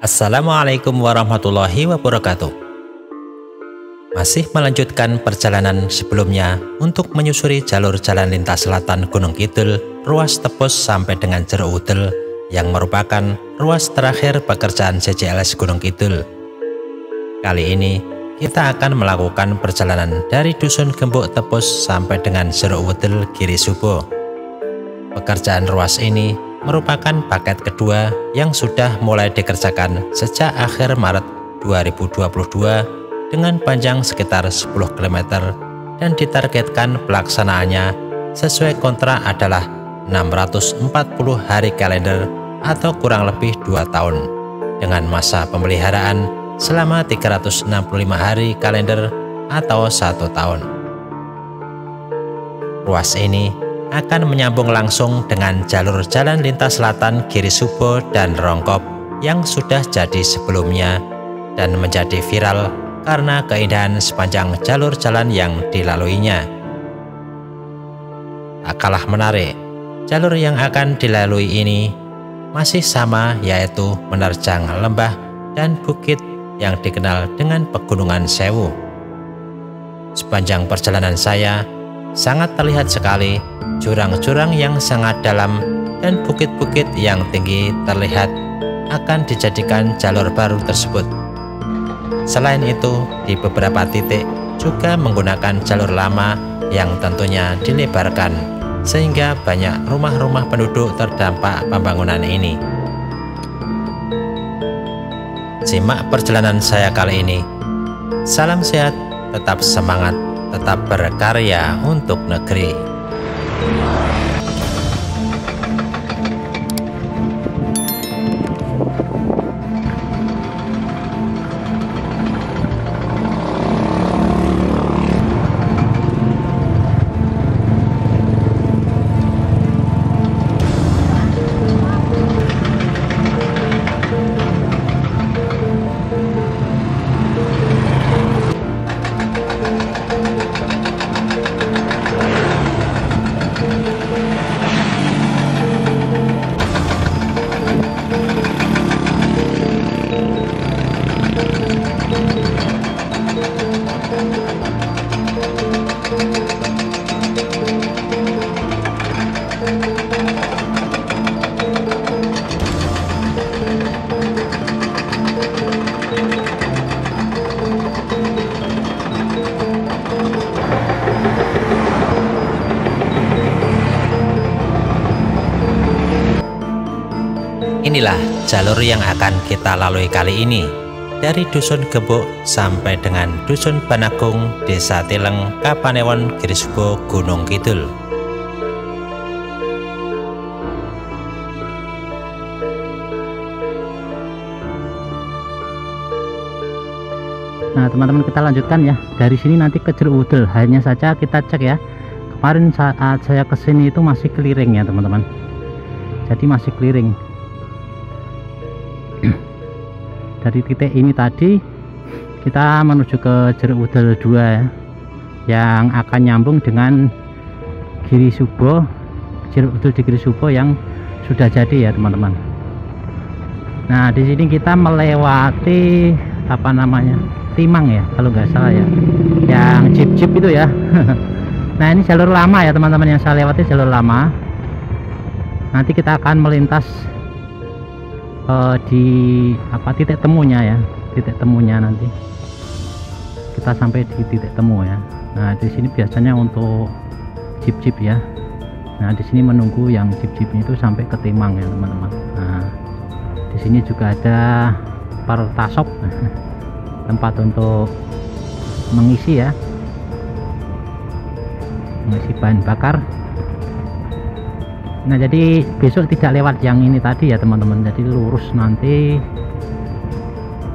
Assalamualaikum warahmatullahi wabarakatuh. Masih melanjutkan perjalanan sebelumnya untuk menyusuri jalur jalan lintas selatan Gunung Kidul, ruas Tepus sampai dengan Jeruk Udel yang merupakan ruas terakhir pekerjaan CCLS Gunung Kidul. Kali ini kita akan melakukan perjalanan dari Dusun Gembuk Tepus sampai dengan Jeruk Udel Giri Subo. Pekerjaan ruas ini merupakan paket kedua yang sudah mulai dikerjakan sejak akhir Maret 2022 dengan panjang sekitar 10 km dan ditargetkan pelaksanaannya sesuai kontrak adalah 640 hari kalender atau kurang lebih 2 tahun dengan masa pemeliharaan selama 365 hari kalender atau 1 tahun. Ruas ini akan menyambung langsung dengan jalur jalan lintas selatan Giri Subo dan Rongkop yang sudah jadi sebelumnya dan menjadi viral karena keindahan sepanjang jalur jalan yang dilaluinya. Tak kalah menarik, jalur yang akan dilalui ini masih sama, yaitu menerjang lembah dan bukit yang dikenal dengan Pegunungan Sewu. Sepanjang perjalanan saya sangat terlihat sekali jurang-jurang yang sangat dalam dan bukit-bukit yang tinggi terlihat akan dijadikan jalur baru tersebut. Selain itu, di beberapa titik juga menggunakan jalur lama yang tentunya dilebarkan sehingga banyak rumah-rumah penduduk terdampak pembangunan ini. Simak perjalanan saya kali ini. Salam sehat, tetap semangat, tetap berkarya untuk negeri. Inilah jalur yang akan kita lalui kali ini, dari Dusun Gembuk sampai dengan Dusun Banagung, Desa Tileng, Kapanewon, Giri Subo, Gunung Kidul. Nah teman-teman, kita lanjutkan ya, dari sini nanti ke Jeruk Udel. Hanya saja kita cek ya, kemarin saat saya kesini itu masih clearing ya teman-teman, jadi masih clearing. Dari titik ini tadi kita menuju ke Jeruk Udel 2 ya, yang akan nyambung dengan Giri Subo, Jeruk Udel di Giri Subo yang sudah jadi ya teman-teman. Nah di sini kita melewati apa namanya, Timang ya kalau nggak salah ya, yang jeep-jeep itu ya. Nah ini jalur lama ya teman-teman, yang saya lewati jalur lama. Nanti kita akan melintas di apa, titik temunya ya, titik temunya nanti kita sampai di titik temu ya. Nah di sini biasanya untuk jeep-jeep ya. Nah di sini menunggu yang jeep-jeepnya itu sampai ke Timang ya teman-teman. Nah di sini juga ada Pertasop, tempat untuk mengisi ya, mengisi bahan bakar. Nah jadi besok tidak lewat yang ini tadi ya teman-teman, jadi lurus nanti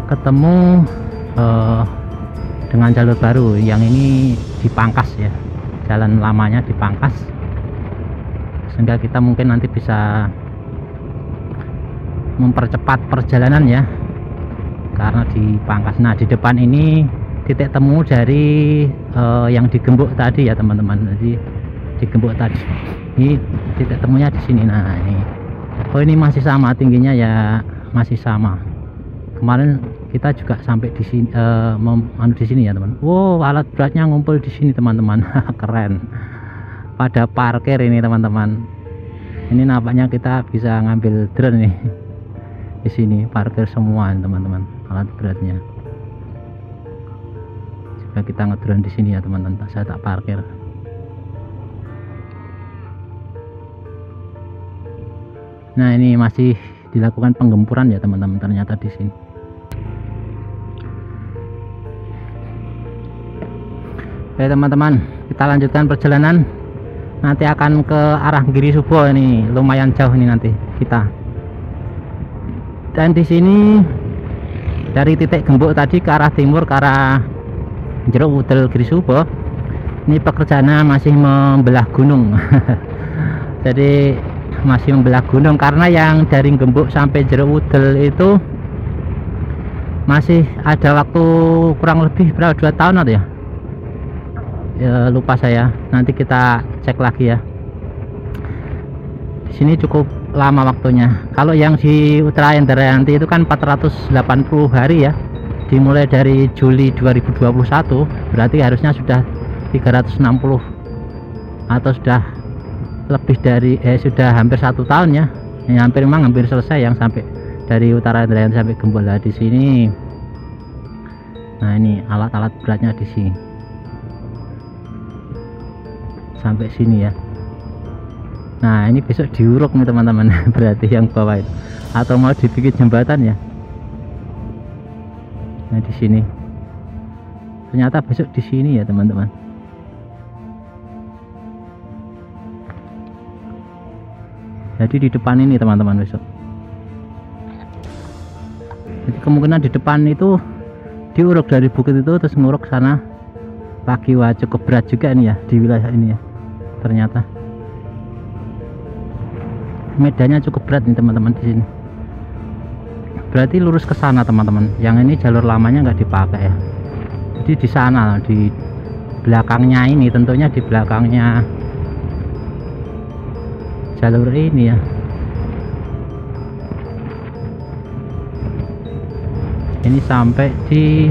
ketemu dengan jalur baru yang ini dipangkas ya, jalan lamanya dipangkas sehingga kita mungkin nanti bisa mempercepat perjalanan ya karena dipangkas. Nah di depan ini titik temu dari yang digembok tadi ya teman-teman, jadi digembok tadi ini titik temunya di sini. Nah ini, oh ini masih sama tingginya ya, masih sama kemarin kita juga sampai di sini di sini ya teman. Wow, alat beratnya ngumpul di sini teman-teman. Keren, pada parkir ini teman-teman. Ini nampaknya kita bisa ngambil drone nih. Di sini parkir semua teman-teman alat beratnya. Jika kita ngedrone di sini ya teman-teman, saya tak parkir. Nah, ini masih dilakukan penggempuran ya teman-teman, ternyata di sini. Oke teman-teman, kita lanjutkan perjalanan. Nanti akan ke arah Giri Subo, ini lumayan jauh ini nanti kita. Dan di sini dari titik gembok tadi ke arah timur, ke arah Jeruk Udel Giri Subo, ini pekerjaannya masih membelah gunung. Jadi masih membelah gunung, karena yang dari Gembok sampai Jeruk Udel itu masih ada waktu kurang lebih berapa, 2 tahun atau ya, lupa saya, nanti kita cek lagi ya. Di sini cukup lama waktunya. Kalau yang di Utara Indrayanti itu kan 480 hari ya, dimulai dari Juli 2021, berarti harusnya sudah 360 atau sudah lebih dari sudah hampir 1 tahun ya. Ini hampir selesai yang sampai dari Utara Indrayanti sampai Gembok. Lah di sini, nah ini alat-alat beratnya di sini sampai sini ya. Nah ini besok diuruk nih teman-teman. Berarti yang bawah itu, atau mau dibikin jembatan ya. Nah di sini ternyata besok di sini ya teman-teman. Jadi di depan ini teman-teman besok. Jadi kemungkinan di depan itu diuruk dari bukit itu terus nguruk sana lagi. Wah cukup berat juga nih ya di wilayah ini ya. Ternyata medannya cukup berat nih teman-teman di sini. Berarti lurus ke sana teman-teman. Yang ini jalur lamanya nggak dipakai ya. Jadi di sana, di belakangnya ini, tentunya di belakangnya jalur ini ya. Ini sampai di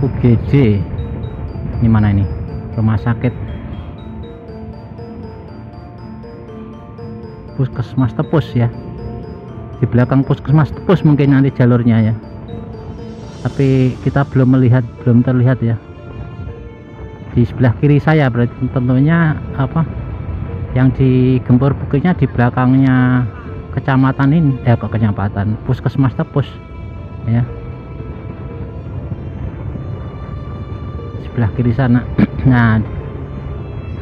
UGD. Ini mana ini? Rumah sakit Puskesmas Tepus ya. Di belakang Puskesmas Tepus mungkin nanti jalurnya ya. Tapi kita belum terlihat ya. Di sebelah kiri saya berarti tentunya apa? Yang digempur bukitnya di belakangnya kecamatan ini, kecamatan Puskesmas Tepus ya, sebelah kiri sana. Nah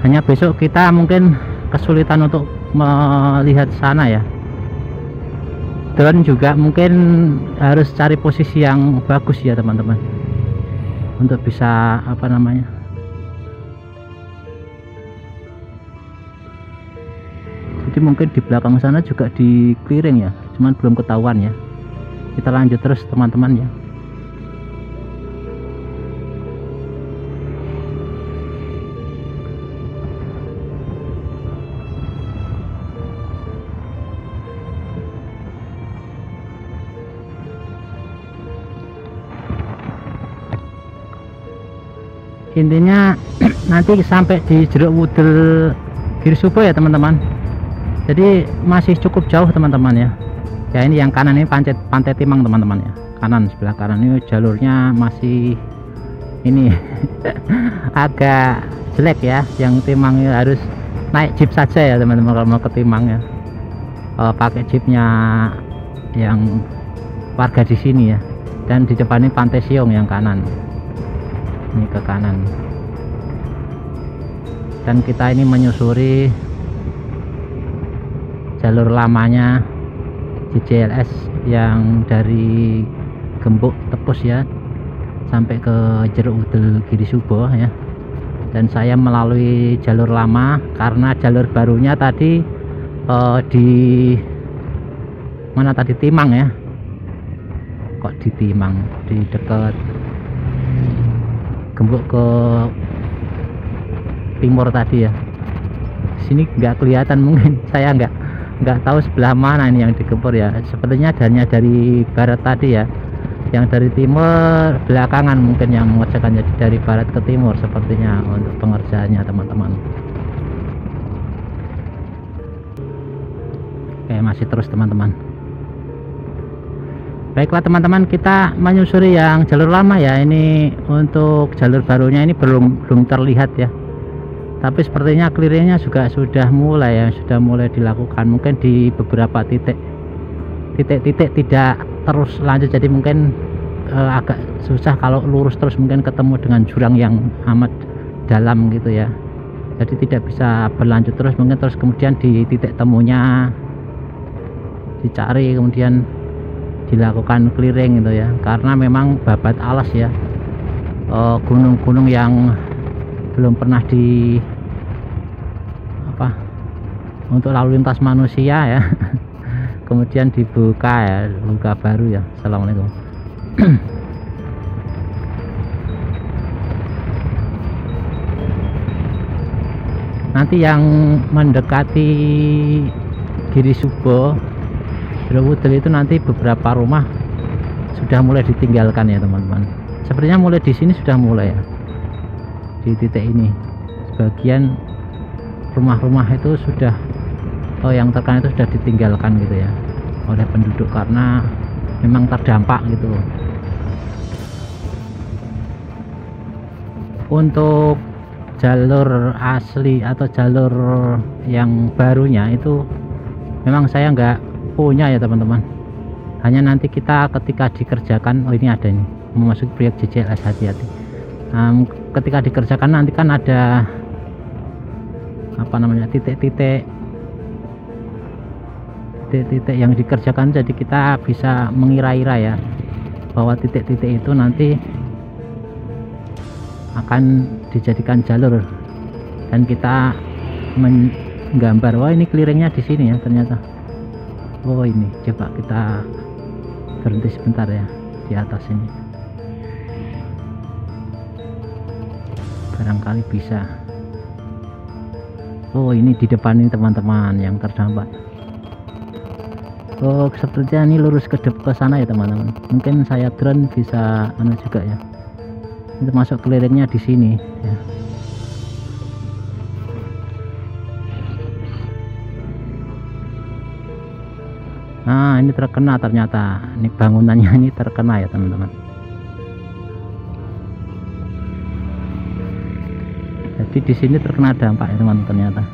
hanya besok kita mungkin kesulitan untuk melihat sana ya. Drone juga mungkin harus cari posisi yang bagus ya teman-teman, untuk bisa apa namanya, jadi mungkin di belakang sana juga di clearing ya, cuman belum ketahuan ya. Kita lanjut terus teman-teman ya. Intinya nanti sampai di Jeruk Udel Giri Subo ya teman-teman. Jadi masih cukup jauh teman-teman ya. Ya ini yang kanan ini Pantai Timang teman-teman ya. Kanan, sebelah kanan ini jalurnya masih ini agak jelek ya. Yang Timang harus naik jeep saja ya teman-teman kalau mau ke Timang ya. Kalau pakai jeepnya yang warga di sini ya. Dan di depan ini Pantai Siung yang kanan. Ini ke kanan. Dan kita ini menyusuri jalur lamanya JJLS yang dari Gembok Tepus ya sampai ke Jeruk Udel Giri Subo ya. Dan saya melalui jalur lama karena jalur barunya tadi di mana tadi, Timang ya. Kok di Timang, di dekat Gembok ke timur tadi ya. Di sini nggak kelihatan, mungkin saya nggak nggak tahu sebelah mana ini yang digempur ya. Sepertinya hanya dari barat tadi ya, yang dari timur belakangan mungkin yang mengerjakan, jadi dari barat ke timur sepertinya untuk pengerjaannya teman-teman. Oke, masih terus teman-teman. Baiklah teman-teman, kita menyusuri yang jalur lama ya. Ini untuk jalur barunya ini belum terlihat ya, tapi sepertinya clearingnya juga sudah mulai ya, sudah mulai dilakukan. Mungkin di beberapa titik-titik tidak terus lanjut, jadi mungkin agak susah kalau lurus terus, mungkin ketemu dengan jurang yang amat dalam gitu ya, jadi tidak bisa berlanjut terus. Mungkin terus kemudian di titik temunya dicari, kemudian dilakukan clearing gitu ya, karena memang babat alas ya, gunung-gunung yang belum pernah untuk lalu lintas manusia ya kemudian dibuka ya, buka baru ya. Assalamualaikum. Nanti yang mendekati Giri Subo, Jerowudel itu nanti beberapa rumah sudah mulai ditinggalkan ya teman-teman. Sepertinya mulai di sini sudah mulai ya, di titik ini sebagian rumah-rumah itu sudah, yang terkena itu sudah ditinggalkan gitu ya oleh penduduk, karena memang terdampak gitu. Untuk jalur asli atau jalur yang barunya itu memang saya nggak punya ya teman-teman, hanya nanti kita ketika dikerjakan. Oh, ini ada, ini memasuki proyek JCLS, hati-hati. Ketika dikerjakan nanti kan ada titik-titik yang dikerjakan, jadi kita bisa mengira-ira ya bahwa titik-titik itu nanti akan dijadikan jalur, dan kita menggambar, wah ini clearingnya di sini ya ternyata. Oh ini, coba kita berhenti sebentar ya di atas ini, barangkali bisa. Oh ini di depan ini teman-teman yang terdampak. Oh sepertinya ini lurus ke sana ya teman-teman. Mungkin saya drone bisa juga ya. Itu masuk clearingnya di sini ya. Nah ini terkena ternyata, ini bangunannya ini terkena ya teman-teman. Jadi di sini terkena dampak ya teman, ternyata.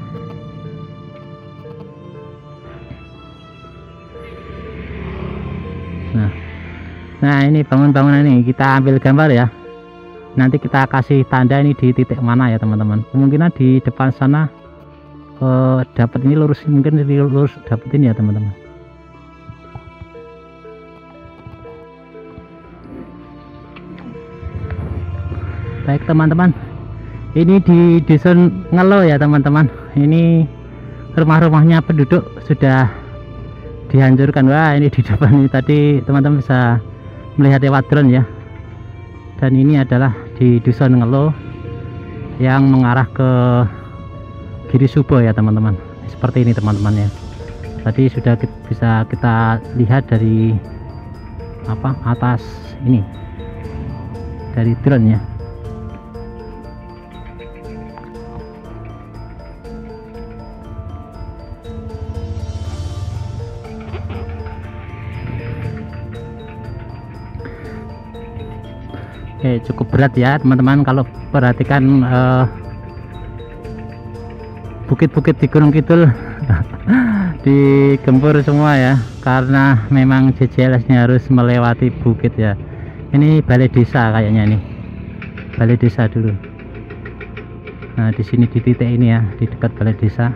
Nah ini bangunan ini kita ambil gambar ya. Nanti kita kasih tanda ini di titik mana ya teman-teman. Kemungkinan di depan sana dapat ini lurus, mungkin lurus dapat ini ya teman-teman. Baik teman-teman, ini di dusun Ngelo ya teman-teman. Ini rumah-rumahnya penduduk sudah dihancurkan. Wah ini di depan ini tadi teman-teman bisa melihat lewat drone ya. Dan ini adalah di dusun Ngelo yang mengarah ke Giri Subo ya teman-teman. Seperti ini teman-teman ya. Tadi sudah bisa kita lihat dari atas ini, dari drone ya. Oke, cukup berat ya teman-teman kalau perhatikan bukit-bukit di Gunung Kidul digempur semua ya, karena memang JCLS nya harus melewati bukit ya. Ini balai desa kayaknya, nih balai desa dulu. Nah di sini di titik ini ya, di dekat balai desa.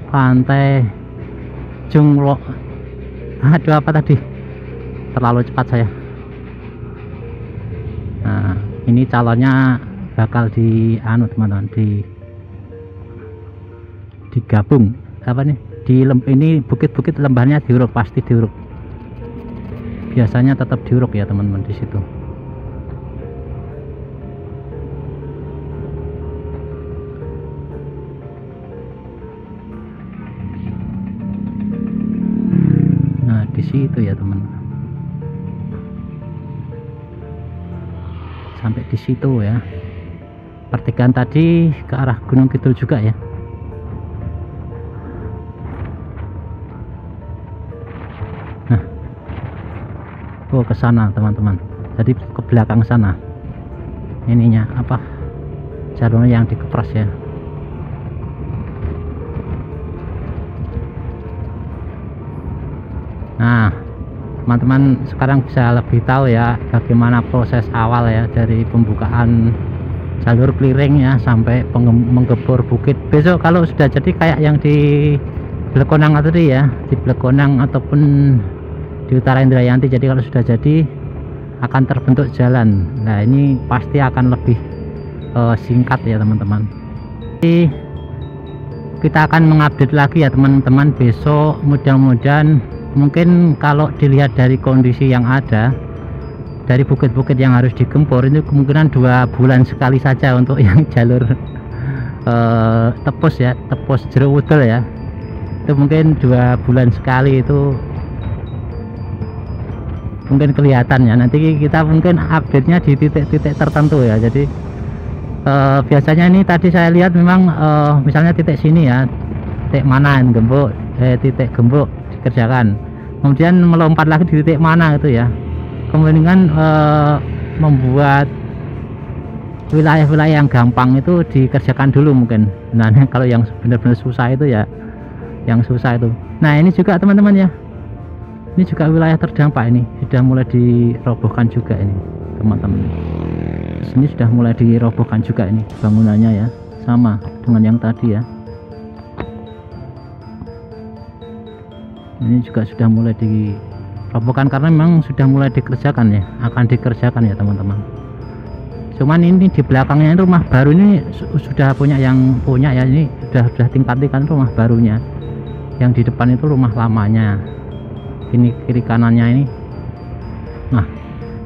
Pantai Junglo. Aduh apa tadi, terlalu cepat saya. Nah ini calonnya bakal teman-teman, digabung ini bukit-bukit lembahnya diuruk, pasti diuruk, biasanya tetap diuruk ya teman-teman di situ. situ ya teman, sampai di situ ya. Pertigaan tadi ke arah Gunung Kidul juga ya. Nah, oh ke sana teman-teman, jadi ke belakang sana ininya apa, jalurnya yang dikepras ya. Nah teman-teman sekarang bisa lebih tahu ya bagaimana proses awal ya dari pembukaan jalur clearing ya sampai menggebor bukit. Besok kalau sudah jadi kayak yang di Blekonang tadi ya, di Blekonang ataupun di Utara Indrayanti, jadi kalau sudah jadi akan terbentuk jalan. Nah ini pasti akan lebih singkat ya teman-teman. Jadi kita akan mengupdate lagi ya teman-teman besok, mudah-mudahan. Mungkin kalau dilihat dari kondisi yang ada, dari bukit-bukit yang harus digempur itu kemungkinan 2 bulan sekali saja untuk yang jalur tepus ya, tepus Jeruk Udel ya, itu mungkin 2 bulan sekali. Itu mungkin kelihatan ya, nanti kita mungkin update nya di titik-titik tertentu ya. Jadi biasanya ini tadi saya lihat memang misalnya titik sini ya, titik mana gembok, titik gembok dikerjakan, kemudian melompat lagi di titik mana itu ya, kemungkinan membuat wilayah-wilayah yang gampang itu dikerjakan dulu mungkin. Nah kalau yang benar-benar susah itu ya, yang susah itu. Nah ini juga teman-teman ya, ini juga wilayah terdampak, ini sudah mulai dirobohkan juga ini teman-teman. Sini sudah mulai dirobohkan juga ini bangunannya ya, sama dengan yang tadi ya. Ini juga sudah mulai dirobohkan karena memang sudah mulai dikerjakan ya, akan dikerjakan ya teman-teman. Cuman ini di belakangnya ini rumah baru ini sudah punya yang punya ya, ini sudah tingkat-tingkat rumah barunya. Yang di depan itu rumah lamanya. Ini kiri kanannya ini, nah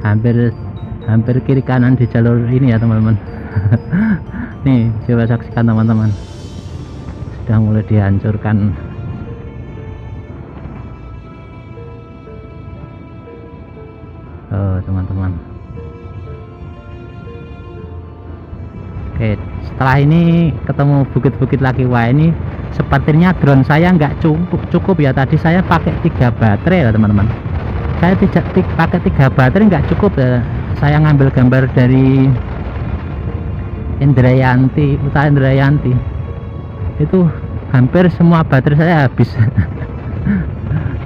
hampir kiri kanan di jalur ini ya teman-teman. Nih coba saksikan teman-teman, sudah mulai dihancurkan. Teman-teman, oke, setelah ini ketemu bukit-bukit lagi. Wah ini sepertinya drone saya nggak cukup ya, tadi saya pakai 3 baterai ya teman-teman. Saya tidak pakai 3 baterai, nggak cukup ya. Saya ngambil gambar dari Indrayanti, Utara Indrayanti, itu hampir semua baterai saya habis.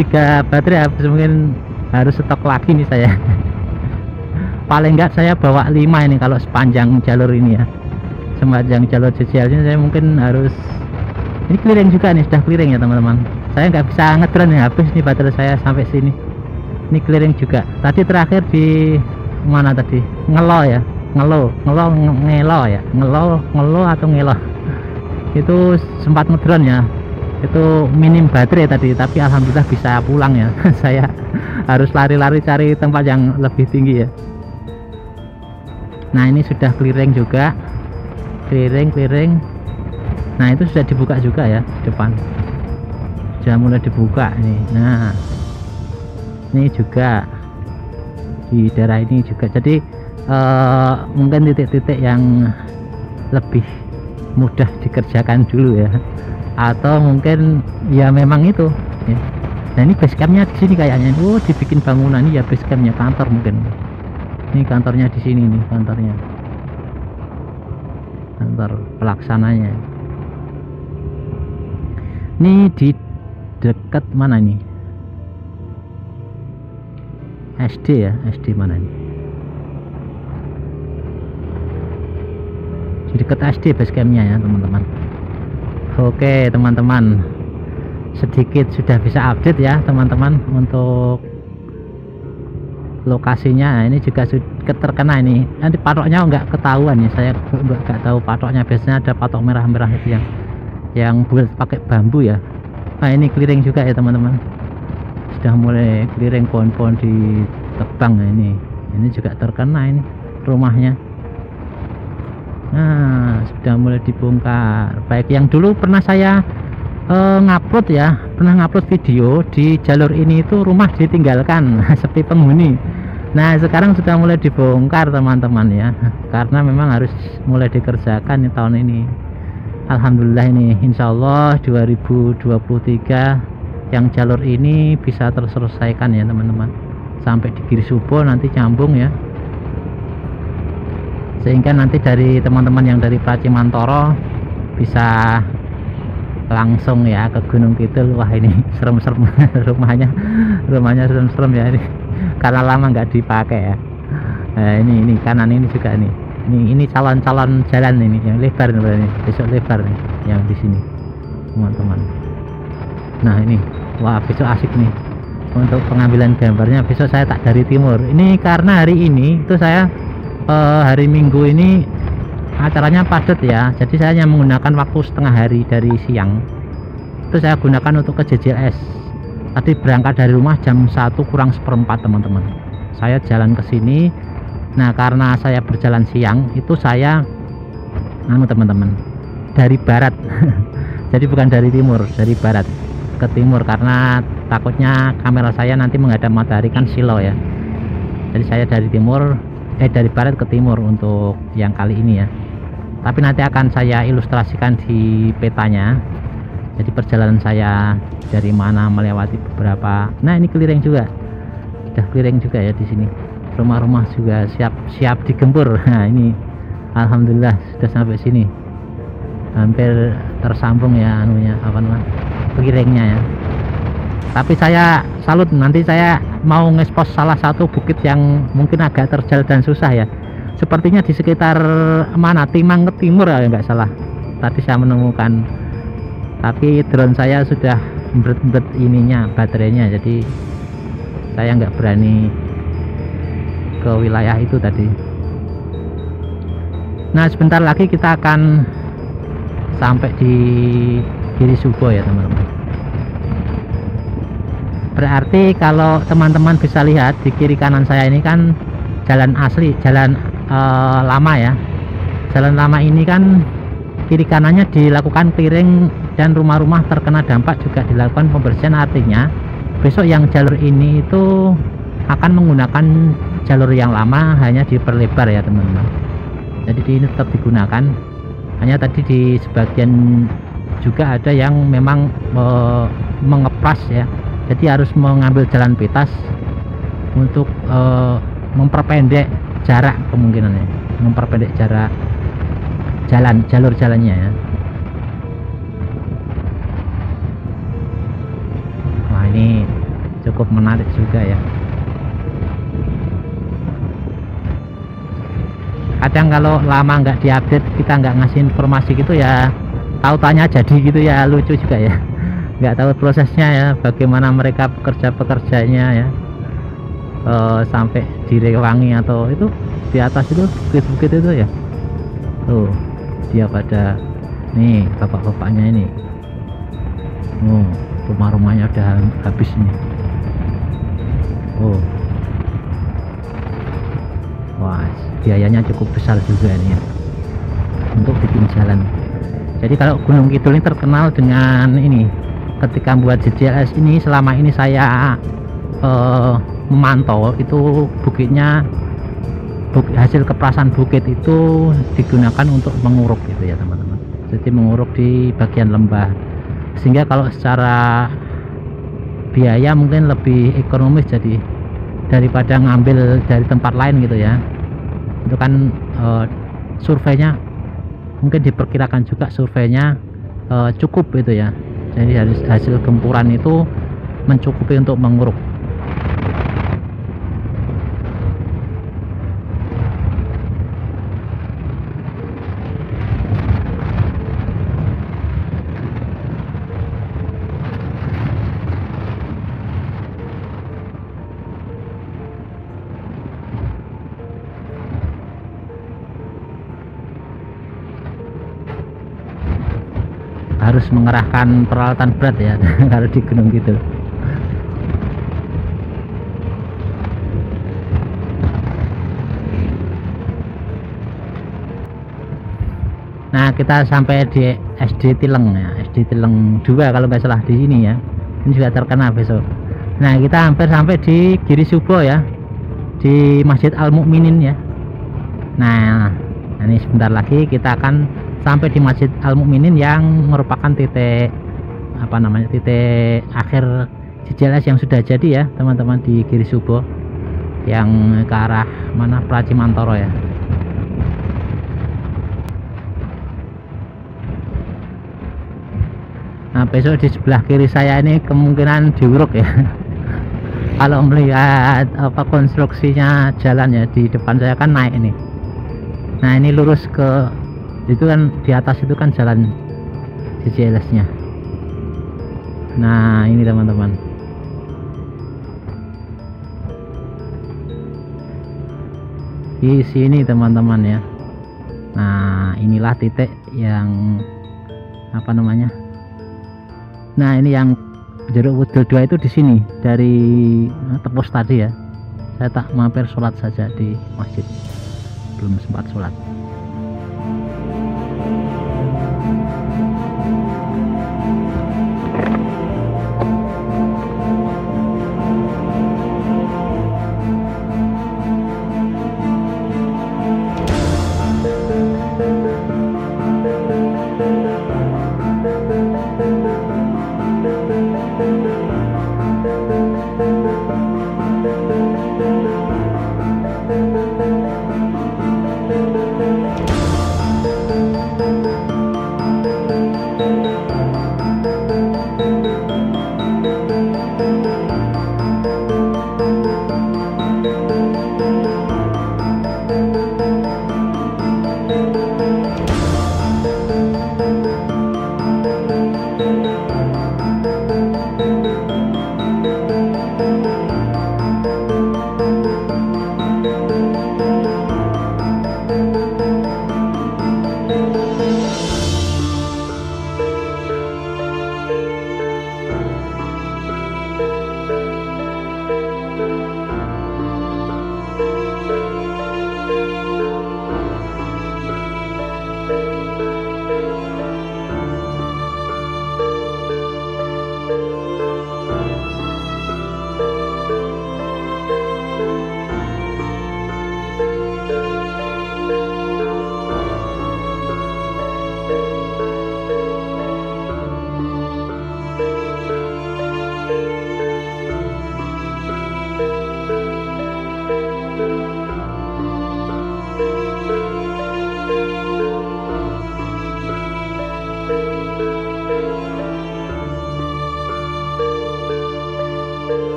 3 baterai habis, mungkin harus stok lagi nih saya. Paling enggak saya bawa 5 ini kalau sepanjang jalur ini ya, sepanjang jalur JJL ini saya mungkin harus. Ini clearing juga nih, sudah clearing ya teman-teman. Saya nggak bisa ngedrone nih, habis nih baterai saya sampai sini. Ini clearing juga. Tadi terakhir di mana tadi? Ngelo ya, ngelo ya, ngelo atau ngelo. Itu sempat ngedrone ya. Itu minim baterai tadi, tapi alhamdulillah bisa pulang ya. Saya harus lari-lari cari tempat yang lebih tinggi ya. Nah ini sudah clearing juga, clearing. Nah itu sudah dibuka juga ya, depan sudah mulai dibuka nih. Nah ini juga di daerah ini juga, jadi mungkin titik-titik yang lebih mudah dikerjakan dulu ya, atau mungkin ya memang itu ya. Nah ini basecampnya di sini kayaknya. Oh dibikin bangunan ini ya, basecampnya kantor mungkin. Ini kantornya di sini nih, kantor pelaksananya. Ini di dekat mana nih? SD ya, SD mana nih? Di dekat SD basecampnya ya teman-teman. Oke teman-teman, sedikit sudah bisa update ya teman-teman untuk lokasinya. Nah, ini juga terkena ini, nanti patoknya nggak ketahuan ya, saya nggak tahu patoknya. Biasanya ada patok merah-merah itu yang buat pakai bambu ya. Nah ini clearing juga ya teman-teman, sudah mulai clearing pohon-pohon di tebang ya. Ini juga terkena ini rumahnya. Nah sudah mulai dibongkar, baik yang dulu pernah saya ngupload ya pernah ngupload video di jalur ini itu rumah ditinggalkan sepi penghuni. Nah sekarang sudah mulai dibongkar teman-teman ya, karena memang harus mulai dikerjakan tahun ini. Alhamdulillah ini insya Allah 2023 yang jalur ini bisa terselesaikan ya teman-teman, sampai di Giri Subo nanti nyambung ya, sehingga nanti dari teman-teman yang dari Pracimantoro bisa langsung ya ke Gunung Kidul. Wah ini serem-serem rumahnya serem-serem ya ini, karena lama nggak dipakai ya. Nah, ini kanan ini juga nih, ini calon-calon jalan ini yang lebar nih, besok lebar nih yang di sini teman-teman. Nah ini, wah besok asik nih untuk pengambilan gambarnya. Besok saya tak dari timur ini, karena hari ini itu saya hari Minggu ini acaranya padat ya, jadi saya hanya menggunakan waktu setengah hari dari siang itu saya gunakan untuk ke JJLS. Tadi berangkat dari rumah jam 1 kurang seperempat teman-teman, saya jalan ke sini. Nah karena saya berjalan siang itu saya teman-teman dari barat jadi bukan dari timur, dari barat ke timur, karena takutnya kamera saya nanti menghadap matahari kan silo ya. Jadi saya dari timur dari barat ke timur untuk yang kali ini ya, tapi nanti akan saya ilustrasikan di petanya. Jadi perjalanan saya dari mana melewati beberapa. Nah ini keliling juga, sudah keliling juga ya di sini. Rumah-rumah juga siap digempur. Nah ini alhamdulillah sudah sampai sini, hampir tersambung ya anunya apa namanya kelilingnya ya. Tapi saya salut, nanti saya mau ngekspos salah satu bukit yang mungkin agak terjal dan susah ya, sepertinya di sekitar mana Timang ke timur ya nggak salah tadi saya menemukan. Tapi drone saya sudah mbet ininya baterainya, jadi saya nggak berani ke wilayah itu tadi. Nah sebentar lagi kita akan sampai di Giri Subo ya teman-teman. Berarti kalau teman-teman bisa lihat di kiri kanan saya ini kan jalan asli, jalan lama ya. Jalan lama ini kan kiri kanannya dilakukan clearing dan rumah-rumah terkena dampak juga dilakukan pembersihan. Artinya besok yang jalur ini itu akan menggunakan jalur yang lama, hanya diperlebar ya teman-teman. Jadi ini tetap digunakan, hanya tadi di sebagian juga ada yang memang mengeplas ya, jadi harus mengambil jalan pintas untuk memperpendek jarak, kemungkinannya memperpendek jarak jalur jalannya ya. Wah ini cukup menarik juga ya. Kadang kalau lama nggak diupdate, kita nggak ngasih informasi gitu ya, tahu tanya jadi gitu ya, lucu juga ya. Nggak tahu prosesnya ya, bagaimana mereka pekerjanya ya, sampai direwangi atau itu di atas itu bukit-bukit itu ya. Tuh dia pada nih bapak-bapaknya ini. Rumah-rumahnya udah habis nih. Wah biayanya cukup besar juga ini ya untuk bikin jalan. Jadi kalau Gunung Kidul ini terkenal dengan ini, ketika buat JJLS ini selama ini saya memantau itu bukitnya, hasil keplasan bukit itu digunakan untuk menguruk gitu ya teman-teman. Jadi menguruk di bagian lembah, sehingga kalau secara biaya mungkin lebih ekonomis jadi daripada ngambil dari tempat lain gitu ya. Itu kan surveinya mungkin diperkirakan juga surveinya cukup itu ya. Jadi hasil gempuran itu mencukupi untuk menguruk. Harus mengerahkan peralatan berat ya kalau di gunung gitu. Nah kita sampai di SD Tileng ya, SD Tileng 2 kalau nggak salah di sini ya. ini juga terkenal besok. Nah, kita hampir sampai di Giri Subo ya, di Masjid Al Mukminin ya. Nah, ini sebentar lagi kita akan sampai di Masjid Al Mukminin yang merupakan titik titik akhir JJLS yang sudah jadi ya teman-teman, di Giri Subo yang ke arah mana, Pracimantoro ya. Nah, besok di sebelah kiri saya ini kemungkinan diuruk ya. Kalau melihat konstruksinya jalan ya, di depan saya kan naik ini. Nah, ini lurus ke itu kan, di atas itu kan jalan JJLS nya. Nah, ini teman-teman. Di sini teman-teman ya. Nah, inilah titik yang nah, ini yang Jeruk Wudel 2 itu di sini, dari Tepus tadi ya. Saya tak mampir sholat saja di masjid, belum sempat sholat.